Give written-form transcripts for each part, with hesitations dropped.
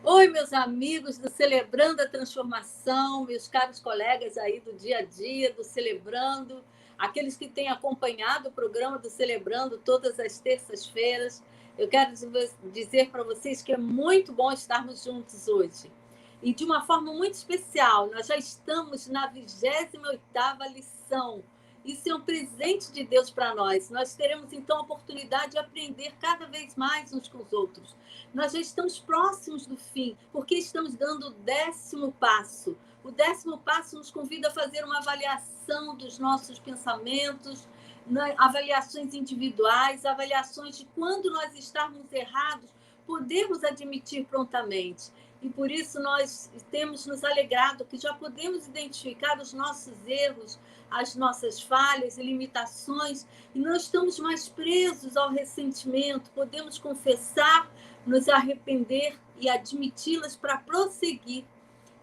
Oi, meus amigos do Celebrando a Transformação, meus caros colegas aí do dia a dia, do Celebrando, aqueles que têm acompanhado o programa do Celebrando todas as terças-feiras. Eu quero dizer para vocês que é muito bom estarmos juntos hoje. E de uma forma muito especial, nós já estamos na 28ª lição. Isso é um presente de Deus para nós. Nós teremos, então, a oportunidade de aprender cada vez mais uns com os outros. Nós já estamos próximos do fim, porque estamos dando o 10º passo. O 10º passo nos convida a fazer uma avaliação dos nossos pensamentos, avaliações individuais, avaliações de quando nós estarmos errados, podemos admitir prontamente. E por isso nós temos nos alegrado que já podemos identificar os nossos erros, as nossas falhas e limitações, e não estamos mais presos ao ressentimento, podemos confessar, nos arrepender e admiti-las para prosseguir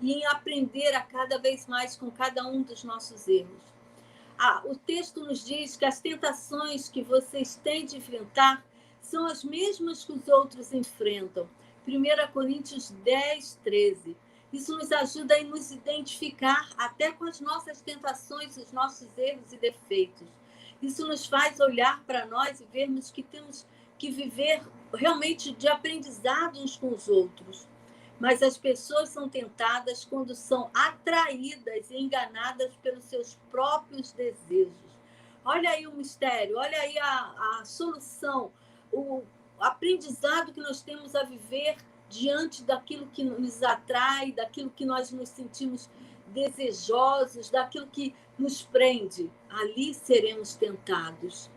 e em aprender a cada vez mais com cada um dos nossos erros. O texto nos diz que as tentações que vocês têm de enfrentar são as mesmas que os outros enfrentam. 1 Coríntios 10, 13. Isso nos ajuda a nos identificar até com as nossas tentações, os nossos erros e defeitos. Isso nos faz olhar para nós e vermos que temos que viver realmente de aprendizado uns com os outros. Mas as pessoas são tentadas quando são atraídas e enganadas pelos seus próprios desejos. Olha aí o mistério, olha aí a solução, o aprendizado que nós temos a viver diante daquilo que nos atrai, daquilo que nós nos sentimos desejosos, daquilo que nos prende. Ali seremos tentados.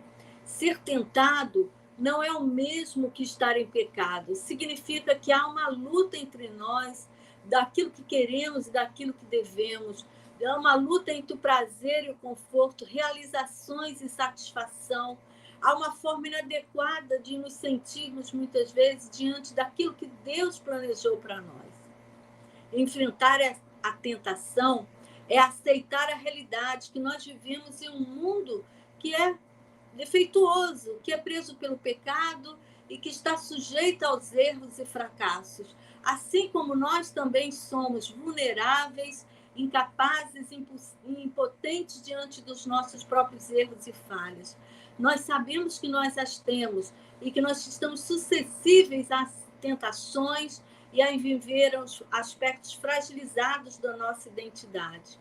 Ser tentado não é o mesmo que estar em pecado. Significa que há uma luta entre nós, daquilo que queremos e daquilo que devemos. É uma luta entre o prazer e o conforto, realizações e satisfação. Há uma forma inadequada de nos sentirmos, muitas vezes, diante daquilo que Deus planejou para nós. Enfrentar a tentação é aceitar a realidade que nós vivemos em um mundo que é defeituoso, que é preso pelo pecado e que está sujeito aos erros e fracassos. Assim como nós também somos vulneráveis, incapazes e impotentes diante dos nossos próprios erros e falhas. Nós sabemos que nós as temos e que nós estamos suscetíveis às tentações e a viver os aspectos fragilizados da nossa identidade.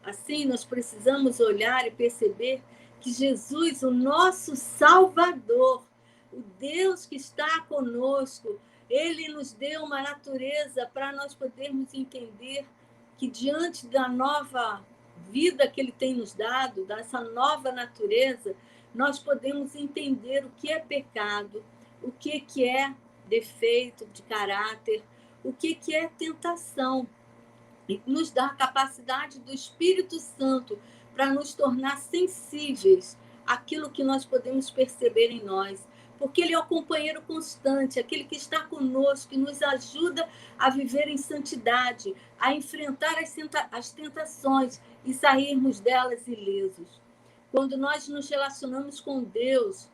Assim, nós precisamos olhar e perceber que Jesus, o nosso Salvador, o Deus que está conosco, ele nos deu uma natureza para nós podermos entender que diante da nova vida que ele tem nos dado, dessa nova natureza, nós podemos entender o que é pecado, o que é defeito de caráter, o que é tentação. E nos dá a capacidade do Espírito Santo para nos tornar sensíveis àquilo que nós podemos perceber em nós. Porque ele é o companheiro constante, aquele que está conosco, que nos ajuda a viver em santidade, a enfrentar as tentações e sairmos delas ilesos. Quando nós nos relacionamos com Deus,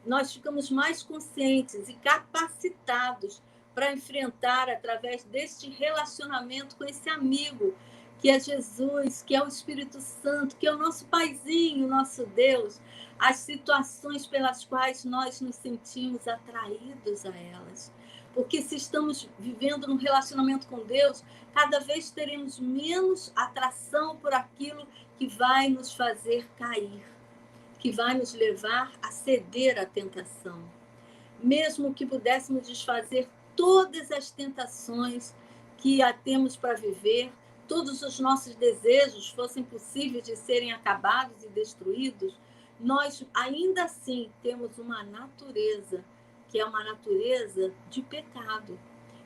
nós ficamos mais conscientes e capacitados para enfrentar, através deste relacionamento com esse amigo, que é Jesus, que é o Espírito Santo, que é o nosso paizinho, nosso Deus, as situações pelas quais nós nos sentimos atraídos a elas. Porque se estamos vivendo num relacionamento com Deus, cada vez teremos menos atração por aquilo que vai nos fazer cair, que vai nos levar a ceder à tentação. Mesmo que pudéssemos desfazer todas as tentações que temos para viver, todos os nossos desejos fossem possíveis de serem acabados e destruídos, nós ainda assim temos uma natureza, que é uma natureza de pecado.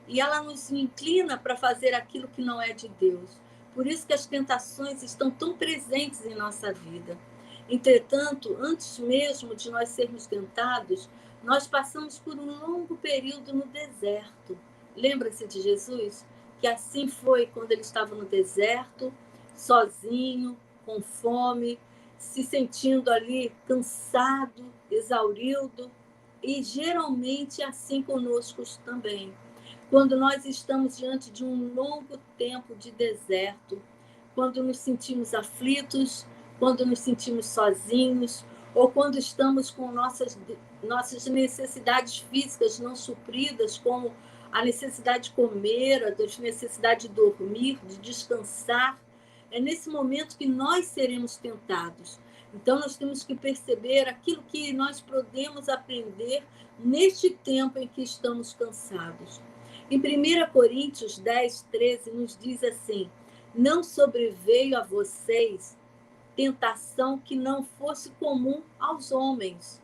E ela nos inclina para fazer aquilo que não é de Deus. Por isso que as tentações estão tão presentes em nossa vida. Entretanto, antes mesmo de nós sermos tentados, nós passamos por um longo período no deserto. Lembra-se de Jesus? Que assim foi quando ele estava no deserto, sozinho, com fome, se sentindo ali cansado, exaurido, e geralmente assim conosco também. quando nós estamos diante de um longo tempo de deserto, quando nos sentimos aflitos, quando nos sentimos sozinhos, ou quando estamos com nossas necessidades físicas não supridas, como a necessidade de comer, a necessidade de dormir, de descansar. É nesse momento que nós seremos tentados. Então, nós temos que perceber aquilo que nós podemos aprender neste tempo em que estamos cansados. Em 1 Coríntios 10, 13, nos diz assim: não sobreveio a vocês tentação que não fosse comum aos homens.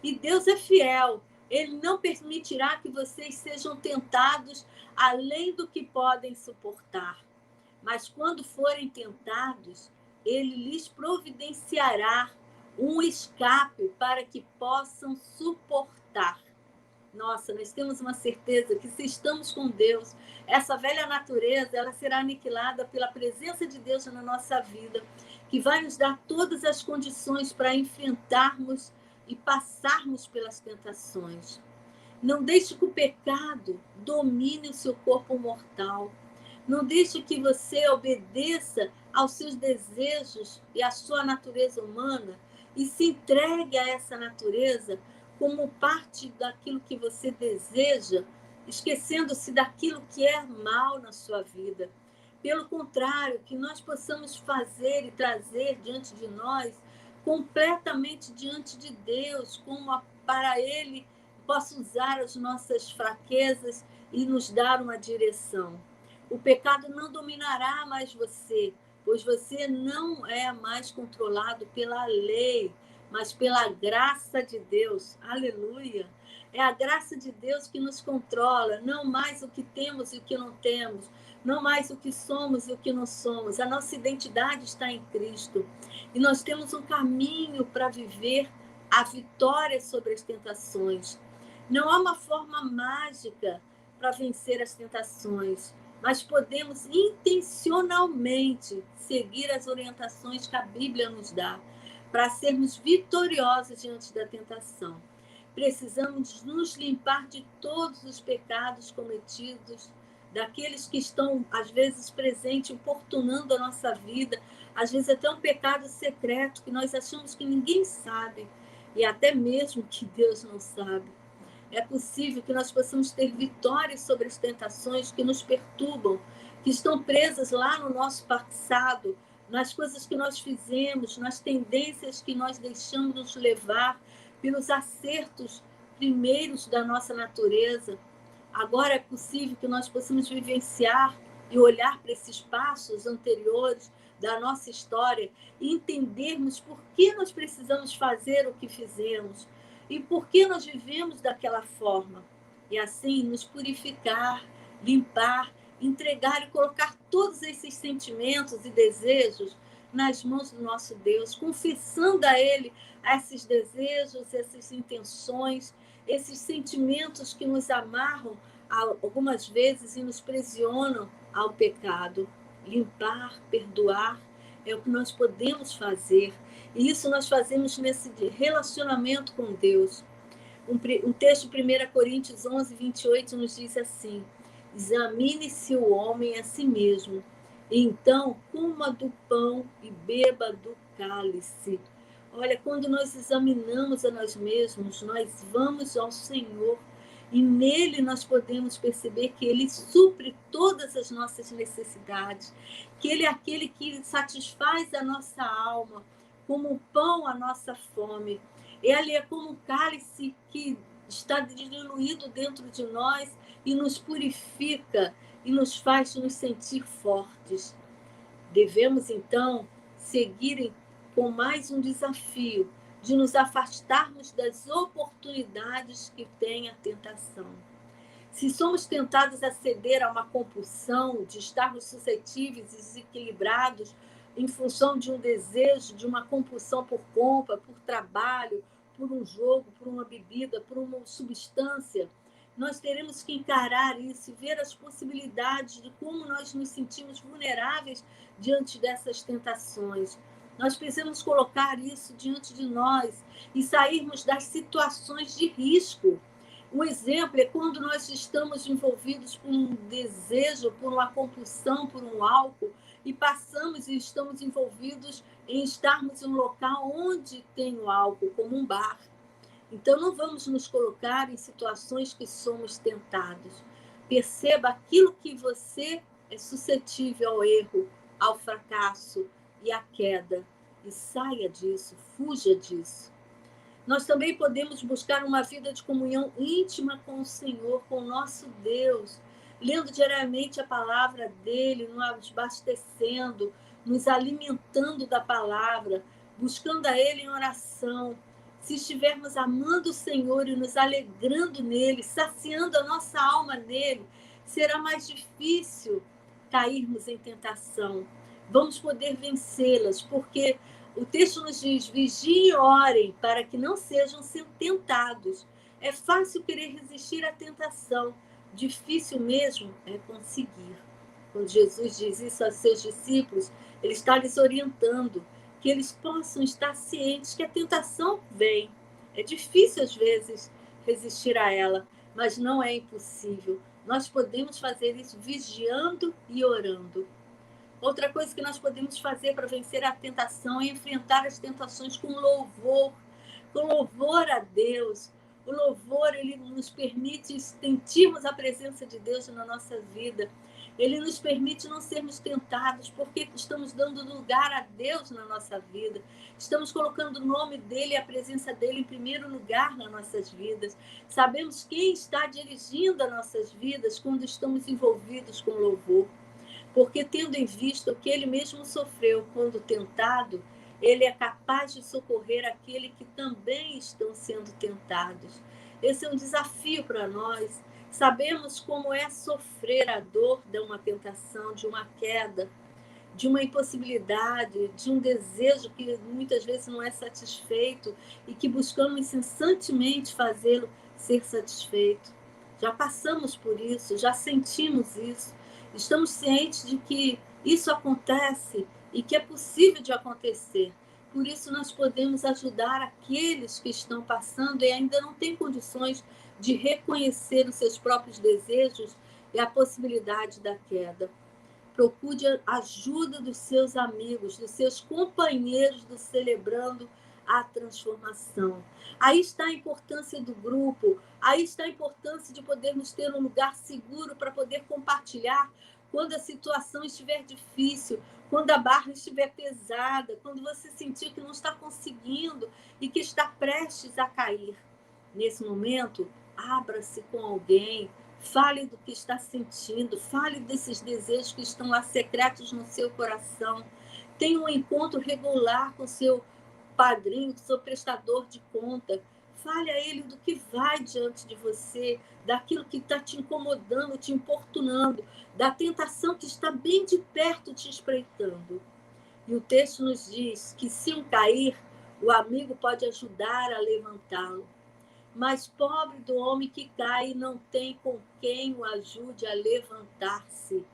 E Deus é fiel. Ele não permitirá que vocês sejam tentados além do que podem suportar. Mas quando forem tentados, ele lhes providenciará um escape para que possam suportar. Nossa, nós temos uma certeza que se estamos com Deus, essa velha natureza, ela será aniquilada pela presença de Deus na nossa vida, que vai nos dar todas as condições para enfrentarmos e passarmos pelas tentações. Não deixe que o pecado domine o seu corpo mortal. Não deixe que você obedeça aos seus desejos e à sua natureza humana e se entregue a essa natureza como parte daquilo que você deseja, esquecendo-se daquilo que é mal na sua vida. Pelo contrário, que nós possamos fazer e trazer diante de nós, completamente diante de Deus, como para Ele possa usar as nossas fraquezas e nos dar uma direção. O pecado não dominará mais você, pois você não é mais controlado pela lei, mas pela graça de Deus. Aleluia! É a graça de Deus que nos controla, não mais o que temos e o que não temos, não mais o que somos e o que não somos. A nossa identidade está em Cristo. E nós temos um caminho para viver a vitória sobre as tentações. Não há uma forma mágica para vencer as tentações, mas podemos intencionalmente seguir as orientações que a Bíblia nos dá para sermos vitoriosos diante da tentação. Precisamos nos limpar de todos os pecados cometidos, daqueles que estão, às vezes, presentes, importunando a nossa vida, às vezes até um pecado secreto que nós achamos que ninguém sabe, e até mesmo que Deus não sabe. É possível que nós possamos ter vitórias sobre as tentações que nos perturbam, que estão presas lá no nosso passado, nas coisas que nós fizemos, nas tendências que nós deixamos nos levar, pelos acertos primeiros da nossa natureza. Agora é possível que nós possamos vivenciar e olhar para esses passos anteriores da nossa história e entendermos por que nós precisamos fazer o que fizemos e por que nós vivemos daquela forma. E assim nos purificar, limpar, entregar e colocar todos esses sentimentos e desejos nas mãos do nosso Deus, confessando a Ele esses desejos, essas intenções, esses sentimentos que nos amarram algumas vezes e nos prisionam ao pecado. Limpar, perdoar, é o que nós podemos fazer. E isso nós fazemos nesse relacionamento com Deus. Um texto de 1 Coríntios 11, 28 nos diz assim: examine-se o homem a si mesmo, e então coma do pão e beba do cálice. Olha, quando nós examinamos a nós mesmos, nós vamos ao Senhor e nele nós podemos perceber que ele supre todas as nossas necessidades, que ele é aquele que satisfaz a nossa alma, como o pão a nossa fome. Ele é como um cálice que está diluído dentro de nós e nos purifica e nos faz nos sentir fortes. Devemos, então, seguir com mais um desafio de nos afastarmos das oportunidades que tem a tentação. Se somos tentados a ceder a uma compulsão, de estarmos suscetíveis e desequilibrados em função de um desejo, de uma compulsão por compra, por trabalho, por um jogo, por uma bebida, por uma substância, nós teremos que encarar isso e ver as possibilidades de como nós nos sentimos vulneráveis diante dessas tentações. Nós precisamos colocar isso diante de nós e sairmos das situações de risco. Um exemplo é quando nós estamos envolvidos por um desejo, por uma compulsão, por um álcool, e passamos e estamos envolvidos em estarmos em um local onde tem o álcool, como um bar. Então, não vamos nos colocar em situações que somos tentados. Perceba aquilo que você é suscetível ao erro, ao fracasso e à queda. E saia disso, fuja disso. Nós também podemos buscar uma vida de comunhão íntima com o Senhor, com o nosso Deus, lendo diariamente a palavra dele, nos abastecendo, nos alimentando da palavra, buscando a ele em oração. Se estivermos amando o Senhor e nos alegrando nele, saciando a nossa alma nele, será mais difícil cairmos em tentação. Vamos poder vencê-las, porque o texto nos diz: vigiem e orem para que não sejam tentados. É fácil querer resistir à tentação, difícil mesmo é conseguir. Quando Jesus diz isso aos seus discípulos, ele está lhes orientando que eles possam estar cientes que a tentação vem. É difícil, às vezes, resistir a ela, mas não é impossível. Nós podemos fazer isso vigiando e orando. Outra coisa que nós podemos fazer para vencer a tentação é enfrentar as tentações com louvor a Deus. O louvor, ele nos permite sentirmos a presença de Deus na nossa vida. Ele nos permite não sermos tentados, porque estamos dando lugar a Deus na nossa vida. Estamos colocando o nome dele e a presença dele em primeiro lugar nas nossas vidas. Sabemos quem está dirigindo as nossas vidas quando estamos envolvidos com louvor. Porque, tendo em vista o que ele mesmo sofreu quando tentado, ele é capaz de socorrer aquele que também estão sendo tentados. Esse é um desafio para nós. Sabemos como é sofrer a dor de uma tentação, de uma queda, de uma impossibilidade, de um desejo que muitas vezes não é satisfeito e que buscamos incessantemente fazê-lo ser satisfeito. Já passamos por isso, já sentimos isso. Estamos cientes de que isso acontece e que é possível de acontecer. Por isso, nós podemos ajudar aqueles que estão passando e ainda não têm condições de reconhecer os seus próprios desejos e a possibilidade da queda. Procure a ajuda dos seus amigos, dos seus companheiros do Celebrando a Transformação. Aí está a importância do grupo, aí está a importância de podermos ter um lugar seguro para poder compartilhar quando a situação estiver difícil, quando a barra estiver pesada, quando você sentir que não está conseguindo e que está prestes a cair. Nesse momento, abra-se com alguém, fale do que está sentindo, fale desses desejos que estão lá secretos no seu coração. Tenha um encontro regular com seu padrinho, com seu prestador de conta. Fale a ele do que vai diante de você, daquilo que está te incomodando, te importunando, da tentação que está bem de perto te espreitando. E o texto nos diz que, se um cair, o amigo pode ajudar a levantá-lo. Mas pobre do homem que cai e não tem com quem o ajude a levantar-se.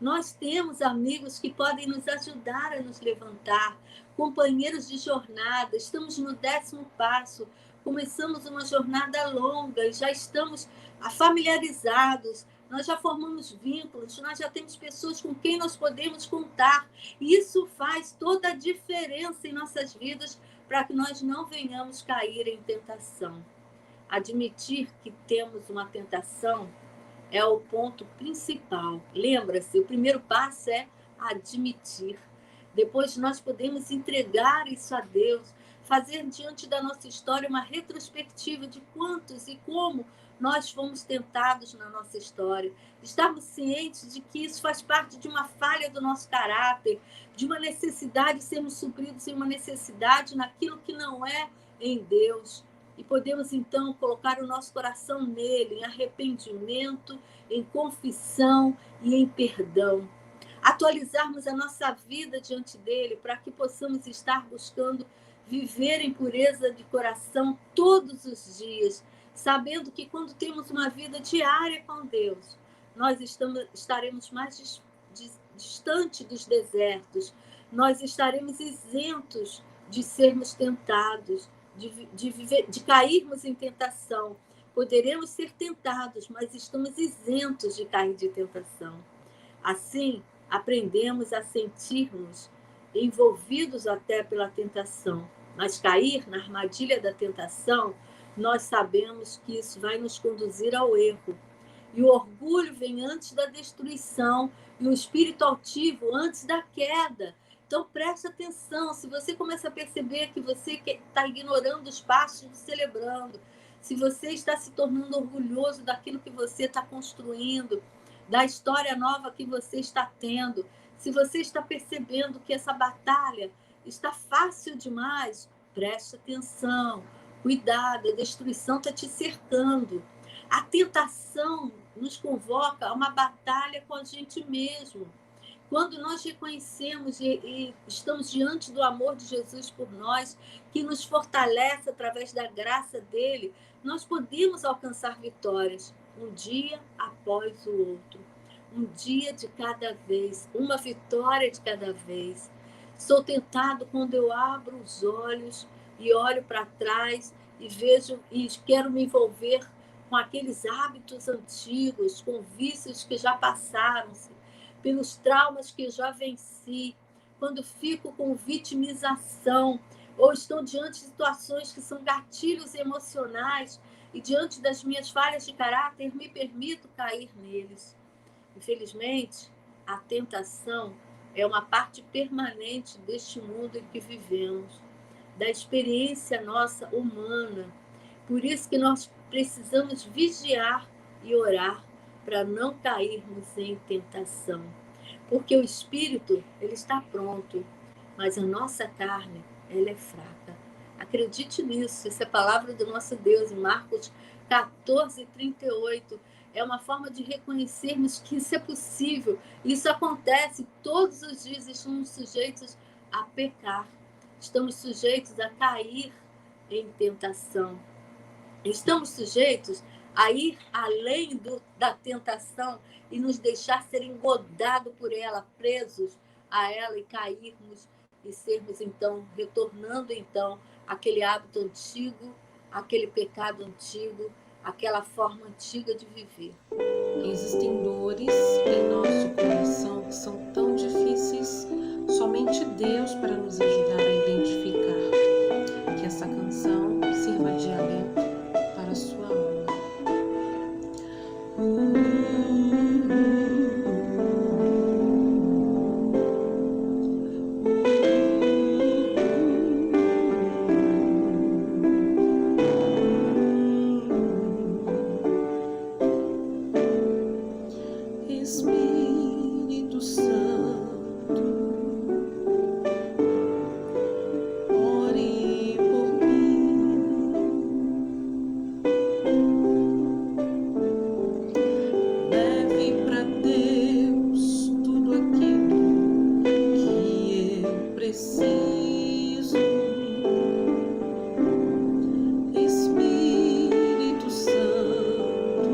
Nós temos amigos que podem nos ajudar a nos levantar, companheiros de jornada. Estamos no 10º passo, começamos uma jornada longa e já estamos familiarizados, nós já formamos vínculos, nós já temos pessoas com quem nós podemos contar. E isso faz toda a diferença em nossas vidas para que nós não venhamos cair em tentação. Admitir que temos uma tentação é o ponto principal. Lembra-se, o primeiro passo é admitir. Depois nós podemos entregar isso a Deus, fazer diante da nossa história uma retrospectiva de quantos e como nós fomos tentados na nossa história. Estarmos cientes de que isso faz parte de uma falha do nosso caráter, de uma necessidade de sermos supridos em uma necessidade naquilo que não é em Deus. E podemos, então, colocar o nosso coração nele, em arrependimento, em confissão e em perdão. Atualizarmos a nossa vida diante dele, para que possamos estar buscando viver em pureza de coração todos os dias, sabendo que quando temos uma vida diária com Deus, nós estaremos mais distante dos desertos, nós estaremos isentos de sermos tentados, de cairmos em tentação, Poderemos ser tentados, mas estamos isentos de cair de tentação. Assim, aprendemos a sentirmos envolvidos até pela tentação, mas cair na armadilha da tentação, nós sabemos que isso vai nos conduzir ao erro. E o orgulho vem antes da destruição, e o espírito altivo antes da queda. Então, preste atenção. Se você começa a perceber que você está ignorando os passos do celebrando, se você está se tornando orgulhoso daquilo que você está construindo, da história nova que você está tendo, se você está percebendo que essa batalha está fácil demais, preste atenção. Cuidado, a destruição está te cercando. A tentação nos convoca a uma batalha com a gente mesmo. Quando nós reconhecemos e estamos diante do amor de Jesus por nós, que nos fortalece através da graça dele, nós podemos alcançar vitórias, um dia após o outro. Um dia de cada vez, uma vitória de cada vez. Sou tentado quando eu abro os olhos e olho para trás e vejo e quero me envolver com aqueles hábitos antigos, com vícios que já passaram-se, pelos traumas que já venci, quando fico com vitimização, ou estou diante de situações que são gatilhos emocionais, e diante das minhas falhas de caráter, me permito cair neles. Infelizmente, a tentação é uma parte permanente deste mundo em que vivemos, da experiência nossa humana. Por isso que nós precisamos vigiar e orar para não cairmos em tentação. Porque o espírito, ele está pronto, mas a nossa carne, ela é fraca. Acredite nisso, essa é a palavra do nosso Deus, em Marcos 14:38. É uma forma de reconhecermos que isso é possível. Isso acontece todos os dias. Estamos sujeitos a pecar. Estamos sujeitos a cair em tentação. Estamos sujeitos a ir além da tentação e nos deixar ser engodados por ela, presos a ela e cairmos e sermos, então, retornando, então, aquele hábito antigo, aquele pecado antigo, aquela forma antiga de viver. Existem dores em nosso coração que são tão difíceis, somente Deus para nos ajudar a identificar. Que essa canção sirva de alento para a sua alma. Espírito Santo, ore por mim, leve para Deus tudo aquilo que eu preciso. Espírito Santo,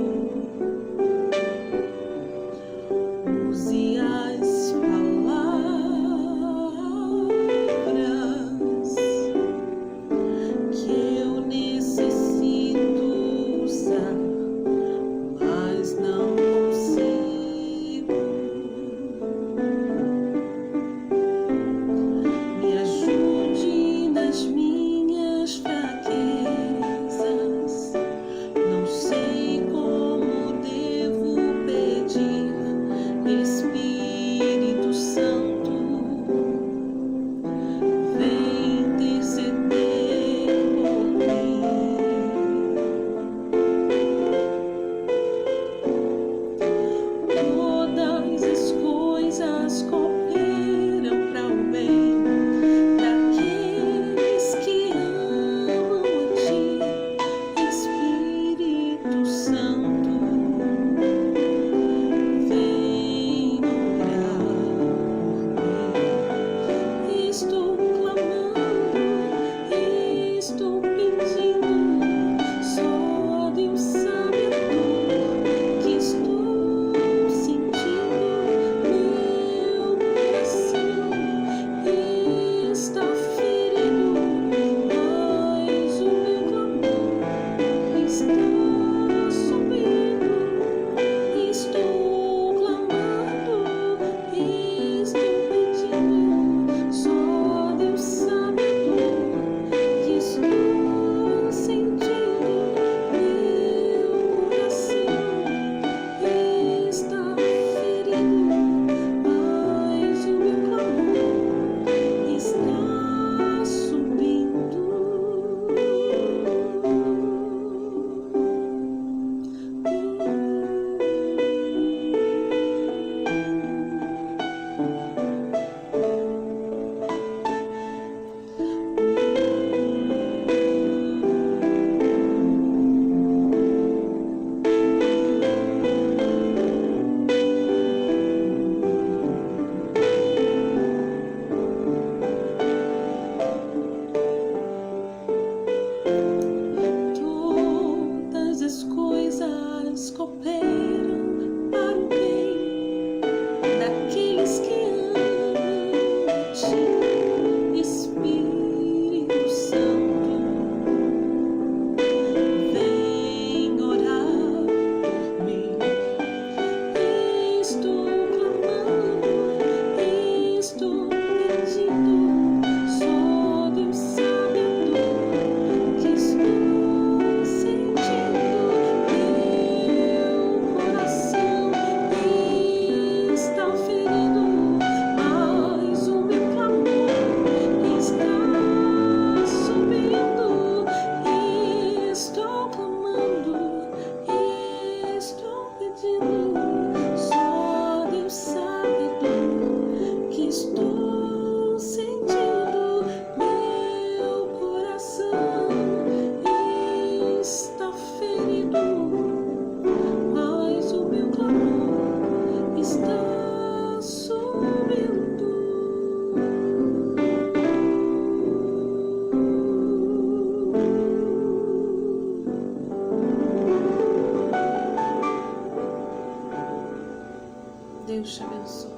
Deus te abençoe.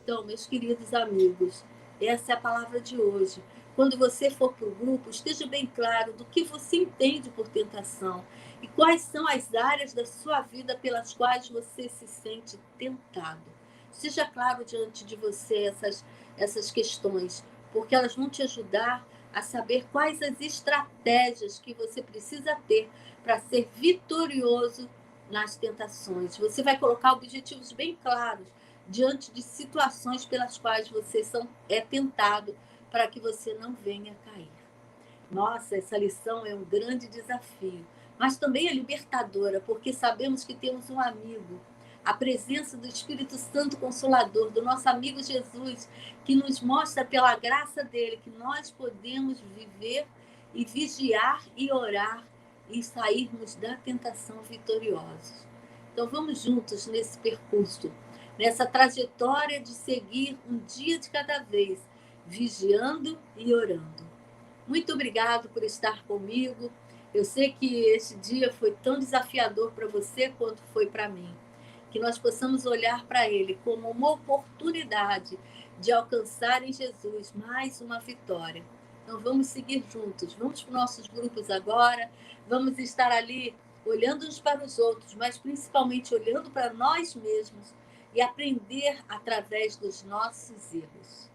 Então, meus queridos amigos, essa é a palavra de hoje. Quando você for para o grupo, esteja bem claro do que você entende por tentação e quais são as áreas da sua vida pelas quais você se sente tentado. Seja claro diante de você essas questões, porque elas vão te ajudar a saber quais as estratégias que você precisa ter para ser vitorioso nas tentações. Você vai colocar objetivos bem claros diante de situações pelas quais você é tentado para que você não venha a cair. Nossa, essa lição é um grande desafio, mas também é libertadora, porque sabemos que temos um amigo, a presença do Espírito Santo Consolador, do nosso amigo Jesus, que nos mostra pela graça dele que nós podemos viver e vigiar e orar e sairmos da tentação vitoriosos. Então vamos juntos nesse percurso, nessa trajetória de seguir um dia de cada vez, vigiando e orando. Muito obrigado por estar comigo. Eu sei que esse dia foi tão desafiador para você quanto foi para mim. Que nós possamos olhar para ele como uma oportunidade de alcançar em Jesus mais uma vitória. Então vamos seguir juntos. Vamos para os nossos grupos agora. Vamos estar ali olhando uns para os outros, mas principalmente olhando para nós mesmos e aprender através dos nossos erros.